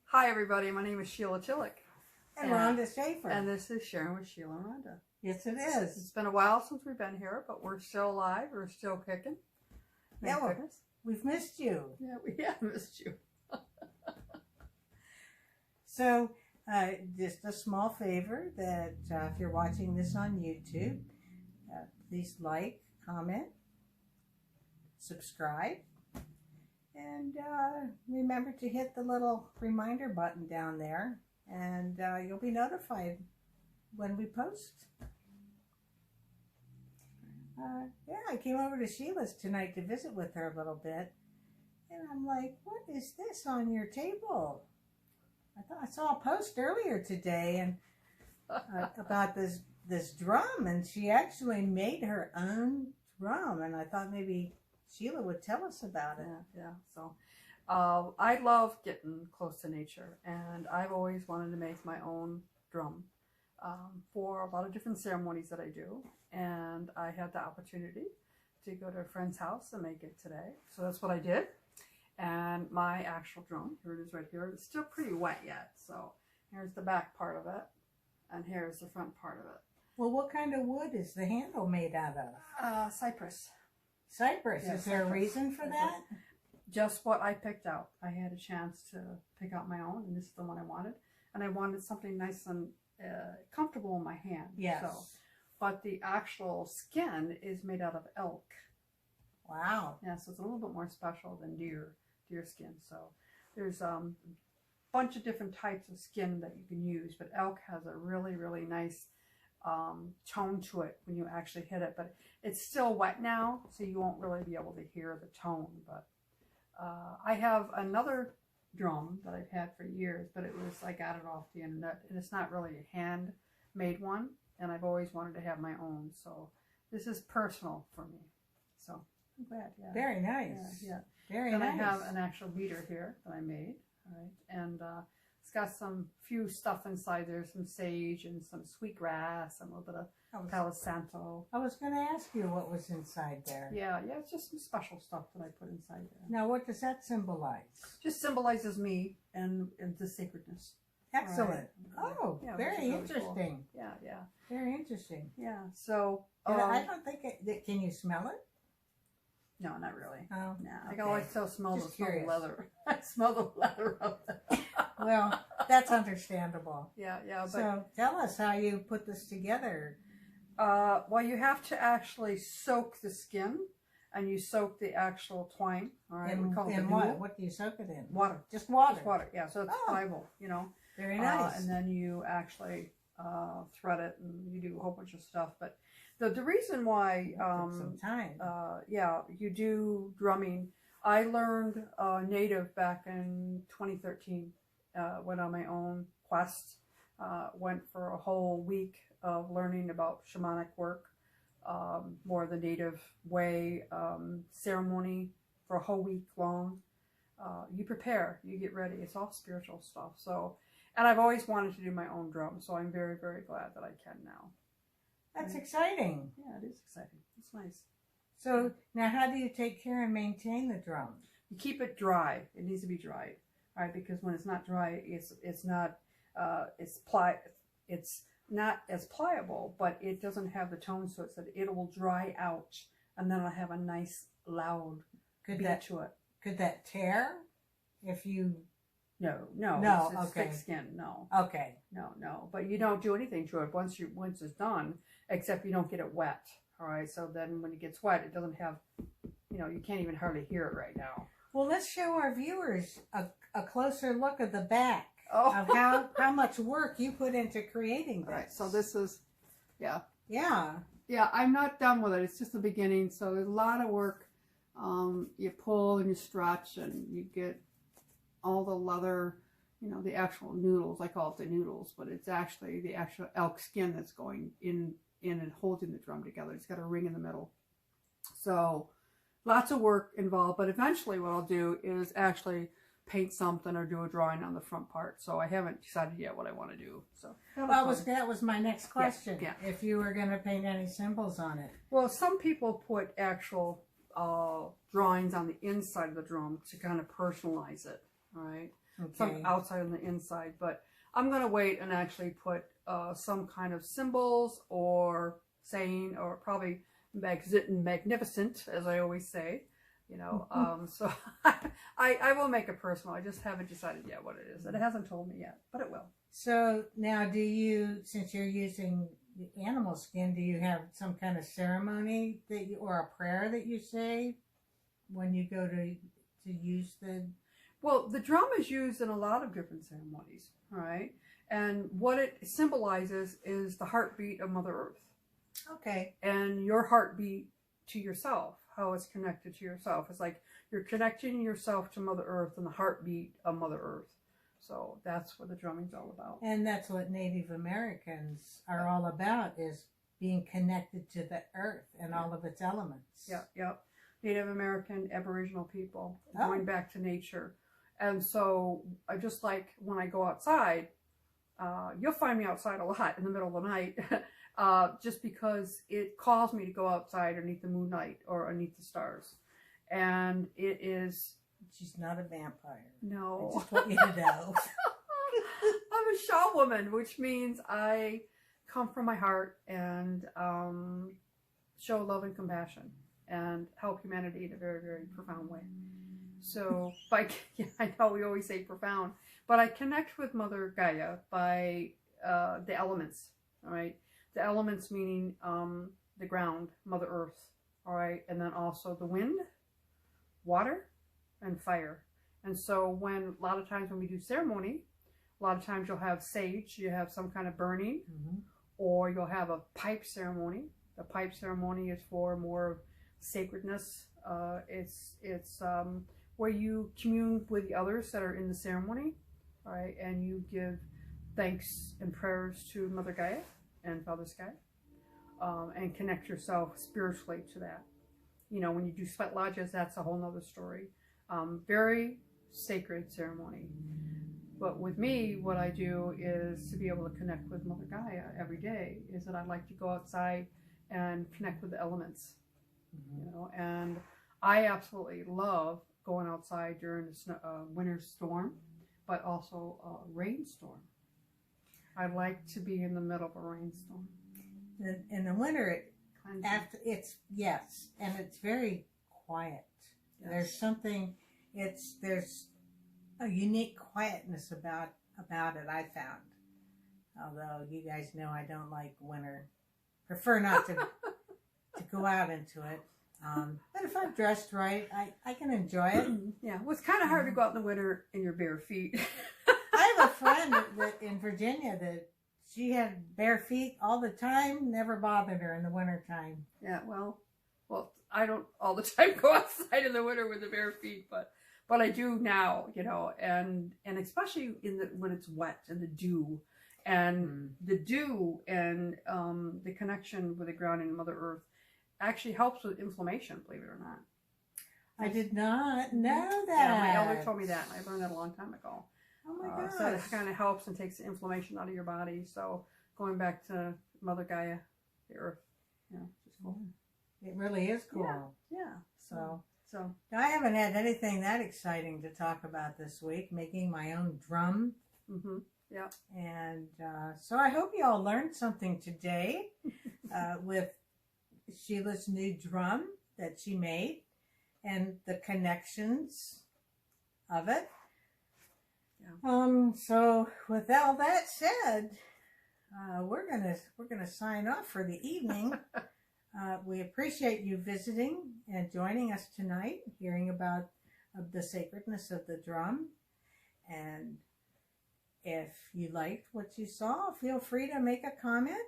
Hi everybody, my name is Sheila Chillick. And Rhonda Schaefer. And this is Sharing with Sheila and Rhonda. Yes, it is. It's been a while since we've been here, but we're still alive. We're still kicking. Yeah, well, we've missed you. Yeah, we have missed you. So, just a small favor that if you're watching this on YouTube, please like, comment, subscribe, and remember to hit the little reminder button down there, and you'll be notified when we post. Yeah, I came over to Sheila's tonight to visit with her a little bit, and I'm like, what is this on your table? I thought I saw a post earlier today and about this drum, and she actually made her own drum, and I thought maybe Sheila would tell us about it. Yeah. So I love getting close to nature, and I've always wanted to make my own drum for a lot of different ceremonies that I do, and I had the opportunity to go to a friend's house and make it today. So that's what I did. And my actual drum, here it is right here. It's still pretty wet yet. So here's the back part of it, and here's the front part of it. Well, what kind of wood is the handle made out of? Cypress. Cypress. Yeah, is there a reason for that? Just what I picked out. I had a chance to pick out my own, and this is the one I wanted. And I wanted something nice and comfortable in my hand. Yes. So, but the actual skin is made out of elk. Wow. Yeah, so it's a little bit more special than deer skin. So there's a bunch of different types of skin that you can use, but elk has a really, really nice tone to it when you actually hit it. But it's still wet now, so you won't really be able to hear the tone. But I have another drum that I've had for years, but I got it off the internet, and it's not really a handmade one, and I've always wanted to have my own. So this is personal for me. So I'm glad. Yeah. Very nice. Yeah. Very then nice. I have an actual beater here that I made. All right, and it's got some few stuff inside there, some sage and some sweetgrass, and a little bit of Palo Santo. I was going to ask you what was inside there. Yeah, it's just some special stuff that I put inside there. Now, what does that symbolize? Just symbolizes me and the sacredness. Excellent. Right. Oh, yeah, very really interesting. Cool. Yeah. Very interesting. Yeah. So I don't think can you smell it? No, not really. Oh, no. Okay. I always smell the leather. I smell the leather of it. Well, that's understandable. Yeah. But, so tell us how you put this together. Well, you have to actually soak the skin, and you soak the actual twine. All right. In what? What do you soak it in? Water. Just water. Just water. Yeah. So it's pliable. Very nice. And then you actually thread it, and you do a whole bunch of stuff. But the reason why some time. You do drumming. I learned native back in 2013. Went on my own quest. Went for a whole week of learning about shamanic work, more the native way, ceremony for a whole week long. You prepare, you get ready. It's all spiritual stuff. So, and I've always wanted to do my own drum, so I'm very, very glad that I can now. That's exciting. Yeah, it is exciting. It's nice. So now, how do you take care and maintain the drum? You keep it dry. It needs to be dried, all right? Because when it's not dry, it's not as pliable, but it doesn't have the tone to it, so it will dry out, and then it'll have a nice loud beat to it. Could that tear if you? No. It's okay. thick skin. No. Okay. No. But you don't do anything to it once it's done, except you don't get it wet. All right. So then when it gets wet, it doesn't have, you can't even hardly hear it right now. Well, let's show our viewers a closer look at the back of how much work you put into creating this. All right. So this is, yeah. I'm not done with it. It's just the beginning. So there's a lot of work. You pull and you stretch, and you get all the leather, the actual noodles. I call it the noodles, but it's actually the actual elk skin that's going in and holding the drum together. It's got a ring in the middle. So lots of work involved, but eventually what I'll do is actually paint something or do a drawing on the front part. So I haven't decided yet what I want to do. So that was my next question. Yeah. If you were going to paint any symbols on it. Well, some people put actual drawings on the inside of the drum to kind of personalize it. All right. Okay. Some outside and the inside, but I'm going to wait and actually put some kind of symbols or saying, or probably magnificent, as I always say, you know. So I will make it personal. I just haven't decided yet what it is. It hasn't told me yet, but it will. So now, do you, since you're using the animal skin, do you have some kind of ceremony that you, or a prayer that you say when you go to use the? Well, the drum is used in a lot of different ceremonies, all right? And what it symbolizes is the heartbeat of Mother Earth. Okay. And your heartbeat to yourself, how it's connected to yourself. It's like you're connecting yourself to Mother Earth and the heartbeat of Mother Earth. So that's what the drumming's all about. And that's what Native Americans are all about, is being connected to the earth and all of its elements. Yep. Native American, Aboriginal people, going back to nature. And so I just like when I go outside, you'll find me outside a lot in the middle of the night, just because it calls me to go outside underneath the moonlight or underneath the stars. And it is... She's not a vampire. No. I just want you to know. I'm a shaw woman, which means I come from my heart and show love and compassion and help humanity in a very, very profound way. So, I know we always say profound, but I connect with Mother Gaia by the elements, all right? The elements meaning the ground, Mother Earth, all right? And then also the wind, water, and fire. And so a lot of times when we do ceremony, a lot of times you'll have sage, you have some kind of burning, or you'll have a pipe ceremony. The pipe ceremony is for more sacredness. It's where you commune with the others that are in the ceremony, all right, and you give thanks and prayers to Mother Gaia and Father Sky, and connect yourself spiritually to that. You know, when you do sweat lodges, that's a whole nother story. Very sacred ceremony. But with me, what I do is to be able to connect with Mother Gaia every day, is that I like to go outside and connect with the elements, you know, and I absolutely love going outside during a winter storm, but also a rainstorm. I like to be in the middle of a rainstorm. In the winter, yes, and it's very quiet. Yes. There's something, there's a unique quietness about it, I found. Although you guys know I don't like winter. Prefer not to go out into it. But if I'm dressed right, I can enjoy it. Yeah, well, it's kind of hard to go out in the winter in your bare feet. I have a friend that in Virginia that she had bare feet all the time, never bothered her in the wintertime. Yeah, well, I don't all the time go outside in the winter with the bare feet, but I do now, you know, and especially when it's wet and the dew, and the dew and the connection with the ground and Mother Earth actually helps with inflammation, believe it or not. I did not know that. Yeah, my elder told me that, and I learned that a long time ago. Oh my gosh. So it kind of helps and takes the inflammation out of your body. So going back to Mother Gaia, the Earth, you know, just cool. It really is cool. Yeah. So I haven't had anything that exciting to talk about this week. Making my own drum. Yeah. And so I hope you all learned something today with Sheila's new drum that she made and the connections of it. Yeah. So with all that said, we're gonna sign off for the evening. We appreciate you visiting and joining us tonight, hearing about the sacredness of the drum. And if you liked what you saw, feel free to make a comment